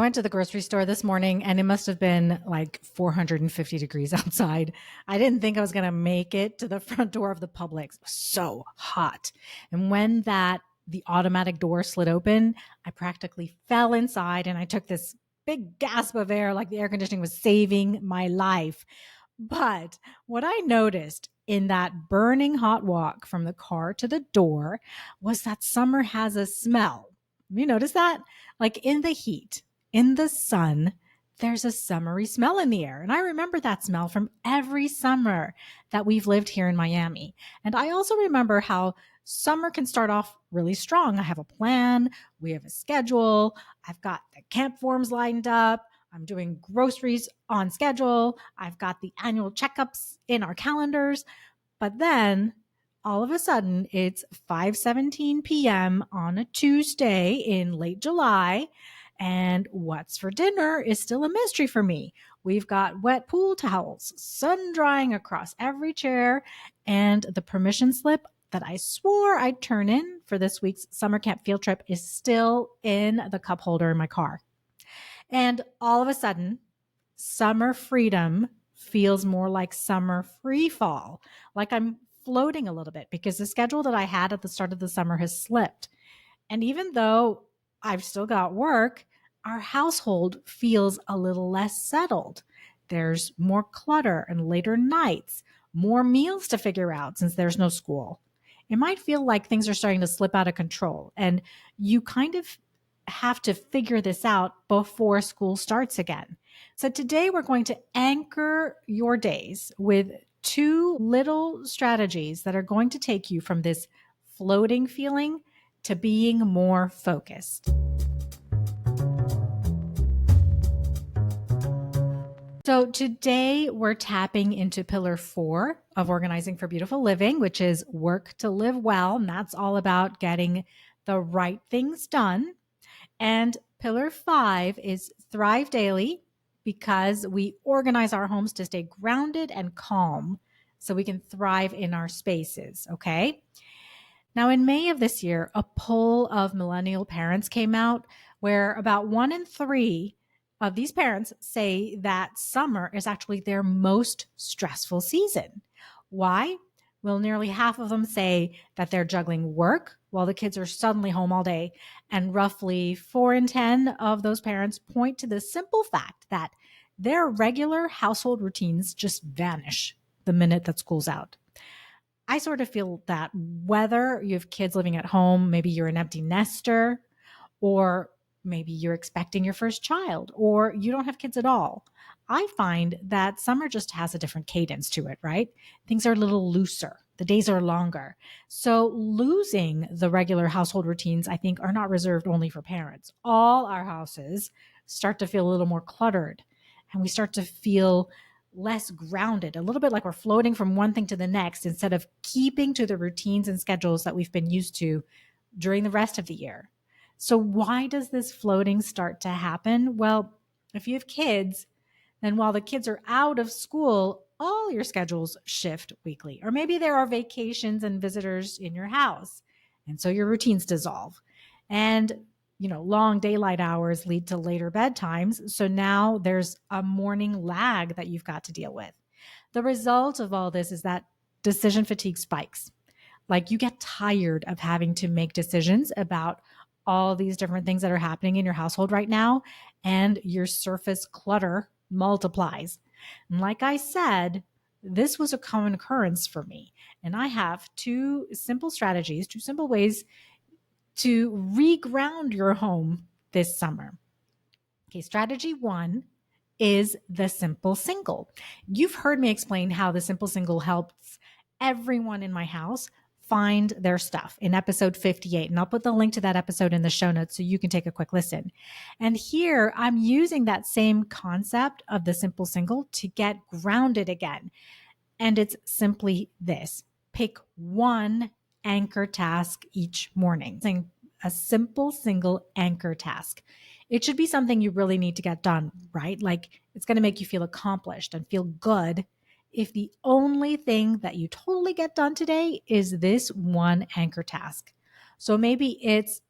went to the grocery store this morning and it must have been like 450 degrees outside. I didn't think I was going to make it to the front door of the Publix. It was so hot. And when the automatic door slid open, I practically fell inside and I took this big gasp of air like the air conditioning was saving my life. But what I noticed in that burning hot walk from the car to the door was that summer has a smell. You notice that? Like in the heat, in the sun, there's a summery smell in the air. And I remember that smell from every summer that we've lived here in Miami. And I also remember how summer can start off really strong. I have a plan, we have a schedule, I've got the camp forms lined up, I'm doing groceries on schedule, I've got the annual checkups in our calendars. But then all of a sudden it's 5:17 p.m. on a Tuesday in late July, and what's for dinner is still a mystery for me. We've got wet pool towels, sun drying across every chair, and the permission slip that I swore I'd turn in for this week's summer camp field trip is still in the cup holder in my car. And all of a sudden, summer freedom feels more like summer free fall, like I'm floating a little bit because the schedule that I had at the start of the summer has slipped. And even though I've still got work, our household feels a little less settled. There's more clutter and later nights, more meals to figure out since there's no school. It might feel like things are starting to slip out of control, and you kind of have to figure this out before school starts again. So today we're going to anchor your days with two little strategies that are going to take you from this floating feeling to being more focused. So today we're tapping into pillar 4 of organizing for beautiful living, which is work to live well. And that's all about getting the right things done. And pillar 5 is thrive daily, because we organize our homes to stay grounded and calm so we can thrive in our spaces. Okay. Now, in May of this year, a poll of millennial parents came out where about 1 in 3 of these parents say that summer is actually their most stressful season. Why? Well, nearly half of them say that they're juggling work while the kids are suddenly home all day. And roughly 4 in 10 of those parents point to the simple fact that their regular household routines just vanish the minute that school's out. I sort of feel that whether you have kids living at home, maybe you're an empty nester, or maybe you're expecting your first child, or you don't have kids at all, I find that summer just has a different cadence to it, right? Things are a little looser. The days are longer. So losing the regular household routines, I think, are not reserved only for parents. All our houses start to feel a little more cluttered, and we start to feel less grounded, a little bit like we're floating from one thing to the next instead of keeping to the routines and schedules that we've been used to during the rest of the year. So why does this floating start to happen? Well, if you have kids, then while the kids are out of school, all your schedules shift weekly. Or maybe there are vacations and visitors in your house, and so your routines dissolve. And long daylight hours lead to later bedtimes. So now there's a morning lag that you've got to deal with. The result of all this is that decision fatigue spikes. Like, you get tired of having to make decisions about all these different things that are happening in your household right now, and your surface clutter multiplies. And like I said, this was a common occurrence for me. And I have two simple strategies, two simple ways to reground your home this summer. Okay, strategy 1 is the simple single. You've heard me explain how the simple single helps everyone in my house find their stuff in episode 58. And I'll put the link to that episode in the show notes so you can take a quick listen. And here I'm using that same concept of the simple single to get grounded again. And it's simply this: pick one anchor task each morning. A simple single anchor task. It should be something you really need to get done, right? Like, it's going to make you feel accomplished and feel good if the only thing that you totally get done today is this one anchor task. So maybe it's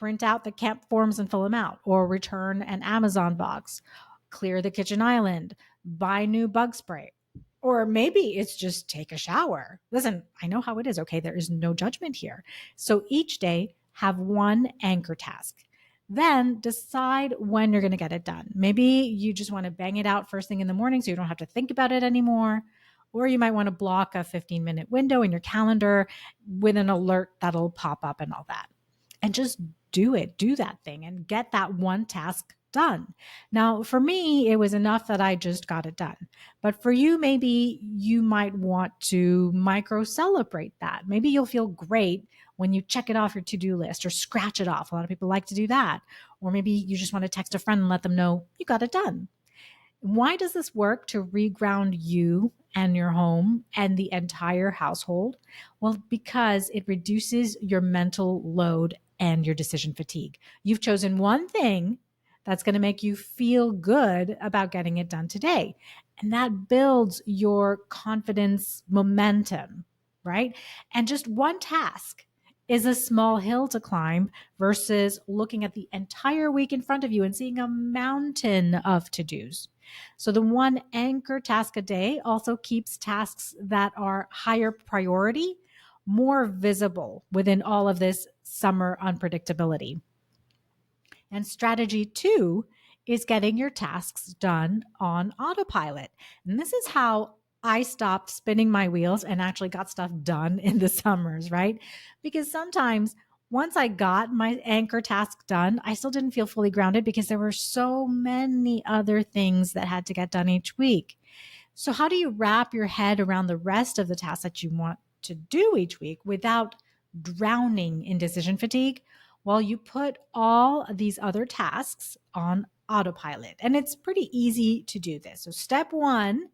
print out the camp forms and fill them out, or return an Amazon box, clear the kitchen island, buy new bug spray. Or maybe it's just take a shower. Listen, I know how it is. Okay. There is no judgment here. So each day have one anchor task. Then decide when you're going to get it done. Maybe you just want to bang it out first thing in the morning so you don't have to think about it anymore. Or you might want to block a 15-minute window in your calendar with an alert that'll pop up and all that. And just do it, do that thing and get that one task done. Now, for me, it was enough that I just got it done. But for you, maybe you might want to micro celebrate that. Maybe you'll feel great when you check it off your to-do list or scratch it off. A lot of people like to do that. Or maybe you just want to text a friend and let them know you got it done. Why does this work to reground you and your home and the entire household? Well, because it reduces your mental load and your decision fatigue. You've chosen one thing that's going to make you feel good about getting it done today. And that builds your confidence momentum, right? And just one task is a small hill to climb versus looking at the entire week in front of you and seeing a mountain of to-dos. So the one anchor task a day also keeps tasks that are higher priority more visible within all of this summer unpredictability. And strategy 2 is getting your tasks done on autopilot. And this is how I stopped spinning my wheels and actually got stuff done in the summers, right? Because sometimes once I got my anchor task done, I still didn't feel fully grounded because there were so many other things that had to get done each week. So, how do you wrap your head around the rest of the tasks that you want to do each week without drowning in decision fatigue? Well, you put all these other tasks on autopilot, and it's pretty easy to do this. So, step 1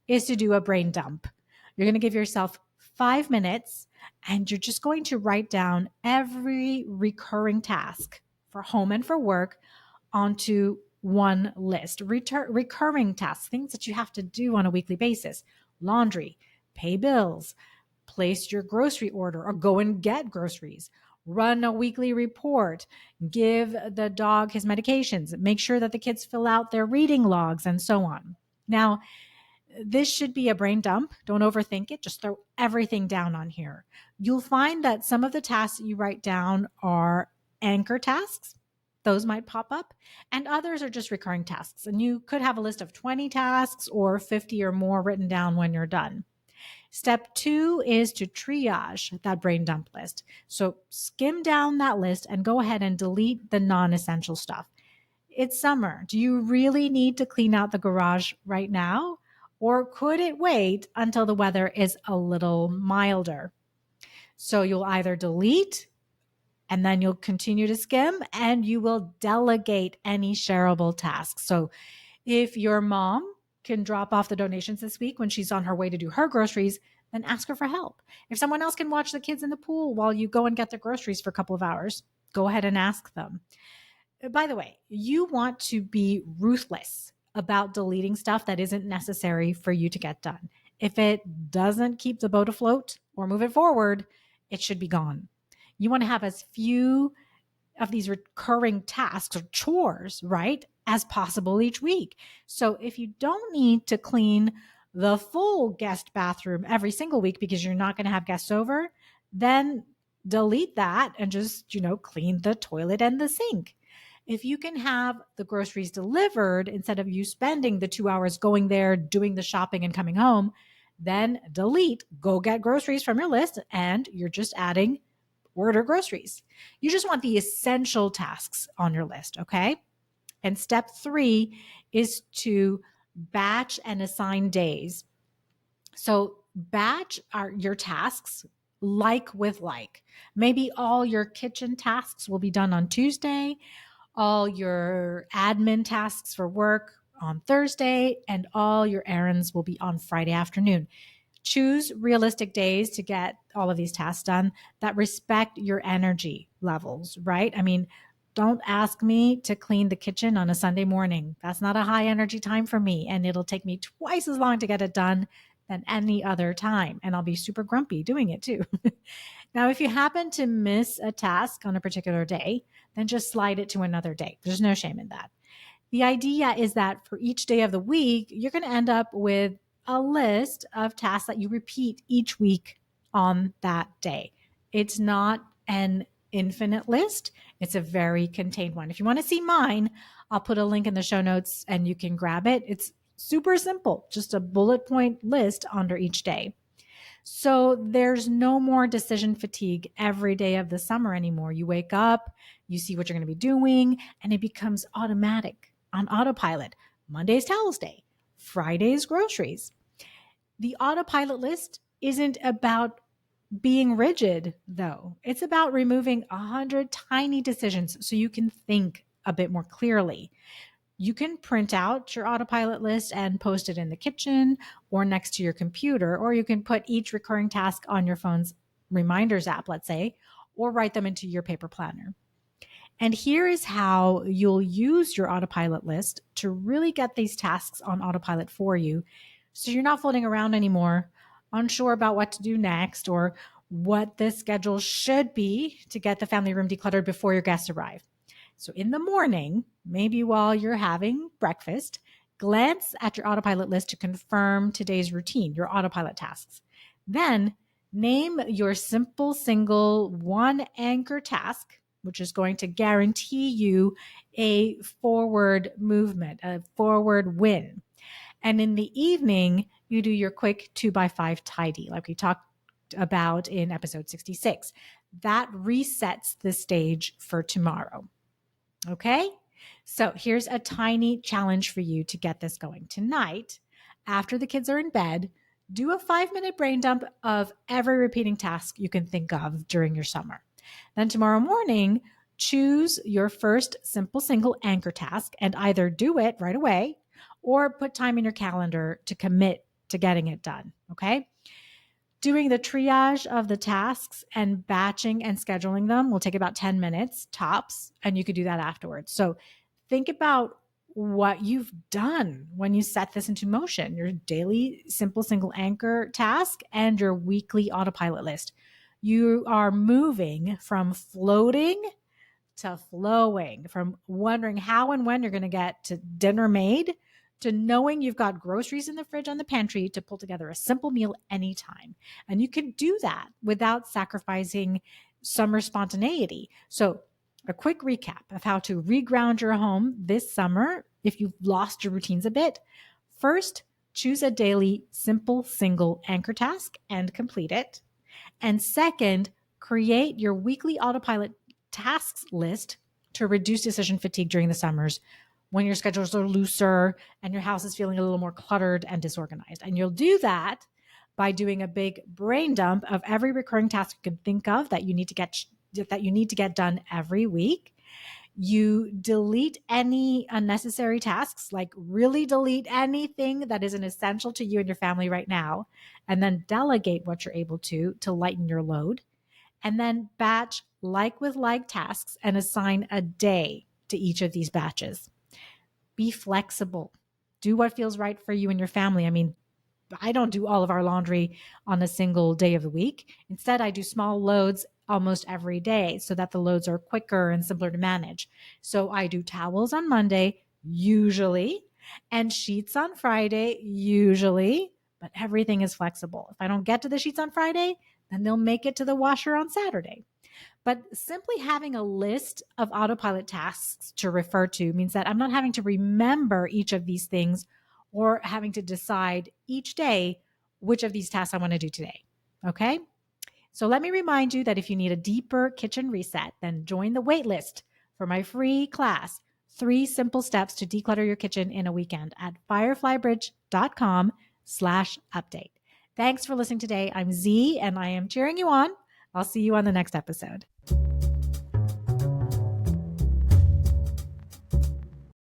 is to do a brain dump. You're going to give yourself 5 minutes and you're just going to write down every recurring task for home and for work onto one list. Recurring tasks, things that you have to do on a weekly basis: laundry, pay bills, place your grocery order or go and get groceries, run a weekly report, give the dog his medications, make sure that the kids fill out their reading logs, and so on. Now, this should be a brain dump. Don't overthink it. Just throw everything down on here. You'll find that some of the tasks that you write down are anchor tasks. Those might pop up. And others are just recurring tasks. And you could have a list of 20 tasks or 50 or more written down when you're done. Step 2 is to triage that brain dump list. So skim down that list and go ahead and delete the non-essential stuff. It's summer. Do you really need to clean out the garage right now? Or could it wait until the weather is a little milder? So you'll either delete and then you'll continue to skim and you will delegate any shareable tasks. So if your mom can drop off the donations this week when she's on her way to do her groceries, then ask her for help. If someone else can watch the kids in the pool while you go and get the groceries for a couple of hours, go ahead and ask them. By the way, you want to be ruthless about deleting stuff that isn't necessary for you to get done. If it doesn't keep the boat afloat or move it forward, it should be gone. You want to have as few of these recurring tasks or chores, right, as possible each week. So if you don't need to clean the full guest bathroom every single week because you're not going to have guests over, then delete that and just, clean the toilet and the sink. If you can have the groceries delivered instead of you spending the 2 hours going there, doing the shopping and coming home, then delete, go get groceries from your list, and you're just adding order groceries. You just want the essential tasks on your list, okay? And step 3 is to batch and assign days. So batch are your tasks like with like. Maybe all your kitchen tasks will be done on Tuesday, all your admin tasks for work on Thursday, and all your errands will be on Friday afternoon. Choose realistic days to get all of these tasks done that respect your energy levels, right? I mean, don't ask me to clean the kitchen on a Sunday morning. That's not a high energy time for me, and it'll take me twice as long to get it done than any other time. And I'll be super grumpy doing it too. Now, if you happen to miss a task on a particular day, then just slide it to another day. There's no shame in that. The idea is that for each day of the week, you're going to end up with a list of tasks that you repeat each week on that day. It's not an infinite list, it's a very contained one. If you want to see mine, I'll put a link in the show notes and you can grab it. It's super simple, just a bullet point list under each day. So there's no more decision fatigue every day of the summer anymore. You wake up, you see what you're going to be doing, and it becomes automatic on autopilot. Monday's towels day, Friday's groceries. The autopilot list isn't about being rigid, though. It's about removing 100 tiny decisions so you can think a bit more clearly. You can print out your autopilot list and post it in the kitchen or next to your computer, or you can put each recurring task on your phone's reminders app, let's say, or write them into your paper planner. And here is how you'll use your autopilot list to really get these tasks on autopilot for you. So you're not floating around anymore, unsure about what to do next or what the schedule should be to get the family room decluttered before your guests arrive. So in the morning, maybe while you're having breakfast, glance at your autopilot list to confirm today's routine, your autopilot tasks. Then name your simple single one anchor task, which is going to guarantee you a forward movement, a forward win. And in the evening, you do your quick 2x5 tidy, like we talked about in episode 66. That resets the stage for tomorrow. Okay? So here's a tiny challenge for you to get this going. Tonight, after the kids are in bed, do a 5-minute brain dump of every repeating task you can think of during your summer. Then tomorrow morning, choose your first simple single anchor task and either do it right away or put time in your calendar to commit to getting it done. Okay? Doing the triage of the tasks and batching and scheduling them will take about 10 minutes tops, and you could do that afterwards. So think about what you've done when you set this into motion, your daily simple single anchor task and your weekly autopilot list. You are moving from floating to flowing, from wondering how and when you're going to get to dinner made to knowing you've got groceries in the fridge on the pantry to pull together a simple meal anytime. And you can do that without sacrificing summer spontaneity. So a quick recap of how to reground your home this summer if you've lost your routines a bit. First, choose a daily simple single anchor task and complete it. And second, create your weekly autopilot tasks list to reduce decision fatigue during the summers when your schedules are looser and your house is feeling a little more cluttered and disorganized. And you'll do that by doing a big brain dump of every recurring task you can think of that you need to get done every week. You delete any unnecessary tasks, like really delete anything that isn't essential to you and your family right now, and then delegate what you're able to lighten your load. And then batch like with like tasks and assign a day to each of these batches. Be flexible. Do what feels right for you and your family. I mean, I don't do all of our laundry on a single day of the week. Instead, I do small loads almost every day so that the loads are quicker and simpler to manage. So I do towels on Monday, usually, and sheets on Friday, usually, but everything is flexible. If I don't get to the sheets on Friday, then they'll make it to the washer on Saturday. But simply having a list of autopilot tasks to refer to means that I'm not having to remember each of these things or having to decide each day which of these tasks I want to do today. Okay? So let me remind you that if you need a deeper kitchen reset, then join the waitlist for my free class, 3 simple steps to declutter your kitchen in a weekend at fireflybridge.com/update. Thanks for listening today. I'm Zee and I am cheering you on. I'll see you on the next episode.